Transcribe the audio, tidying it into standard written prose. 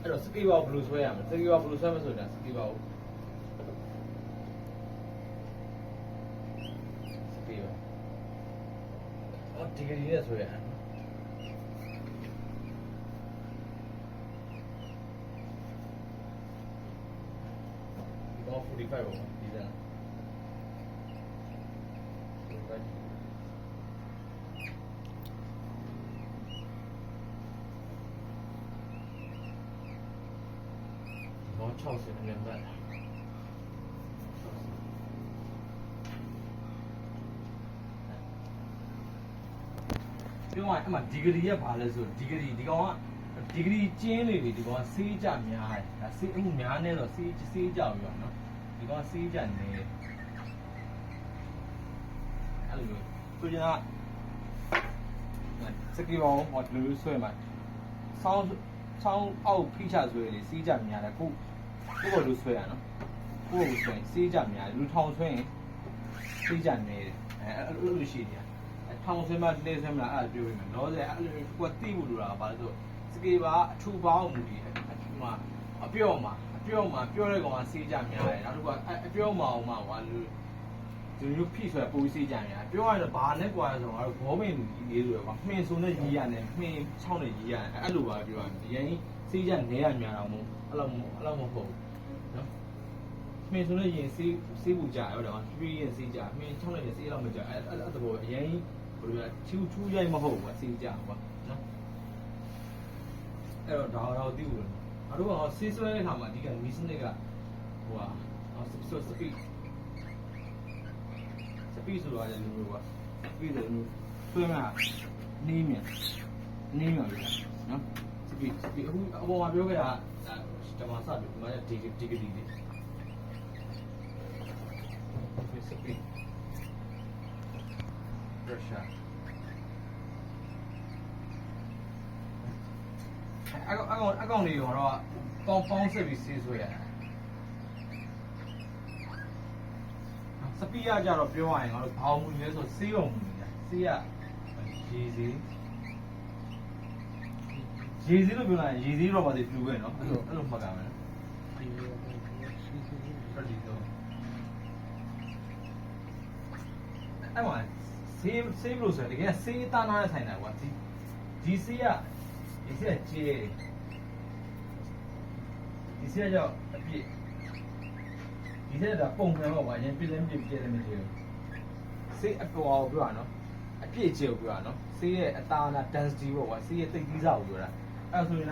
အဲ့တော့စကီဘာကိုဘယ်လိုဆွဲရမလဲစကီဘာဘယ်လိုဆွဲမလဲဆိုတာစကီဘာကိုစကီဘာအော်ဒီဂရီနဲ့ဆွဲရတယ်ဒီကောင်45ပေါ့ဒီစမ်း60နည်းနည်းပြောရရင်အမှဒီဂရီကဘာလဲဆိုဒီဂရီဒီကောင်ကဒီဂရီကျင်းလေဒီကောင်ကဆေးကြများတယ်ဒါဆေးအခုများနေတော့ဆေးကြပြီးတော့နော်ဒီကောင်ဆေးကြနေတယ်အဲ့လိုဆိုရင်စကီဘောင်းဟောဒီလိုဆွဲမှာဆောင်းအောက်ဖိချဆွဲလေဆေးကြများတယ်ခုကိုယ့်ကိုလူဆွဲရနော်ကိုယ့်ကိုဆွဲစေးကြများလူထောင်ဆွဲရင်စေးကြနေတယ်အဲ့လိုရှိတယ်ထောင်ဆွဲမှလဲဆွဲမလားအဲ့ပြောရမယ်လောဆယ်အဲ့လိုကိုယ်သိဖို့လိုတာဘာလို့ဆိုစကေပါအထူပေါင်းမူကြီးအပြော့မှာပြောတဲ့ကောင်ကစေးကြများတယ်နောက်တစ်ခုကအပြော့မှာဟိုမှာဟွာလူလူဖိဆွဲပိုးစေးကြများပြောရရင်ဘာနဲ့ကွာဆိုတော့ဘောပင်လူကြီးလေးဆိုတော့မှင်စုံနဲ့ရေးရတယ်မှင်ချောင်းနဲ့ရေးရတယ်အဲ့လိုပါပြောရရင်အရင်စေးကြနေရများတော့မို့အဲ့လိုမဟုတ်နော်မင်းဆိုလည်းရင်စေးပူကြရောတော့ပြည့်ရင်စေးကြမင်းချောင်းလိုက်ရင်စေးတော့မကြအဲ့တဘောအရင်ဘယ်လိုလဲချူရိုက်မဟုတ်ဘူးစေးကြကွာနော်အဲ့တော့ဒါတော့သိဘူးငါတို့ကစေးဆွဲတဲ့ခါမှာအဓိကမီစနစ်ကဟိုဟာစပီဆိုတော့လည်းလူတို့ကစပီဆိုလို့ဆွဲမှာနေးမြန်လေးနော်စပီအခုအပေါ်မှာပြောခဲ့တာဓမ္မစပြီဒီမှာဒီဂရီလေးစပီ pressure အကောင်လေးတော့ပေါင်းဆက်ပြီးဆေးဆွဲရတယ်စပီရကြတော့ပြောရရင်ငါတို့ဘောင်မူလဲဆိုဆေးရုံမူနေတယ်ဆေးရရေစေးလို့ပြောလိုက်ရေစေးတော့ပါသေးပြူပဲနော်အဲ့လိုမှတ်ကြမယ်အဲ့မှာဆေးလို့ဆိုရင်တကယ်ဆေးသားနာနဲ့ဆိုင်တာကွာဒီဆေးကကျဲဒီဆေးကြောင့်အပြည့်ဒီဆေးကပုံမှန်တော့ကွာအရင်ပြည့်လည်းမပြည့်လည်းမပြည့်ဘူးဆေးအပေါ်ကိုပြောရနော်အပြည့်ကျဲကိုပြောရနော်ဆေးရဲ့အသားနာ density ပေါ့ကွာဆေးရဲ့တိတ်သီးစားကိုပြောတာအဲ့ဆိုရင်